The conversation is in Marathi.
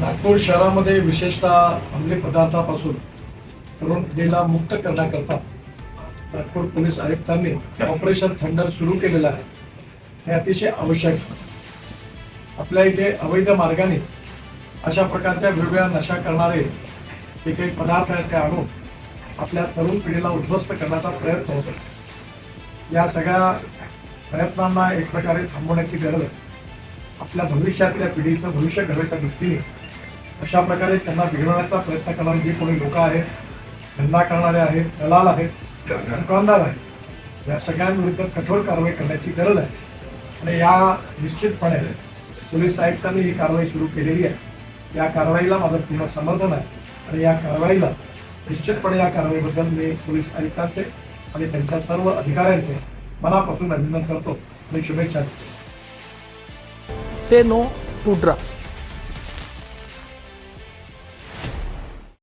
नागपूर शहरामध्ये विशेषतः अंमली पदार्थापासून तरुण पिढीला मुक्त करण्याकरता नागपूर पोलीस आयुक्तांनी ऑपरेशन थंडर सुरू केलेलं आहे. हे अतिशय आवश्यक आहे. आपल्या इथे अवैध मार्गाने अशा प्रकारच्या वेगवेगळ्या नशा करणारे जे काही पदार्थ आहेत ते आणून आपल्या तरुण पिढीला उद्ध्वस्त करण्याचा प्रयत्न होतो. या सगळ्या प्रयत्नांना एक प्रकारे थांबवण्याची गरज आहे. आपल्या भविष्यातल्या पिढीचं भविष्य घडवायच्या दृष्टीने अशा प्रकारे त्यांना बिघडवण्याचा प्रयत्न करणारे जे कोणी लोक आहेत, धंदा करणारे आहेत, दलाल आहेत, दुकानदार आहेत, या सगळ्यांविरुद्ध कठोर कारवाई करण्याची गरज आहे. आणि या निश्चितपणे पोलीस आयुक्तांनी ही कारवाई सुरू केलेली आहे. या कारवाईला माझं पूर्ण समर्थन आहे आणि या कारवाईला निश्चितपणे या कारवाईबद्दल मी पोलीस आयुक्तांचे आणि त्यांच्या सर्व अधिकाऱ्यांचे मनापासून अभिनंदन करतो आणि शुभेच्छा देतो. Say no to drugs.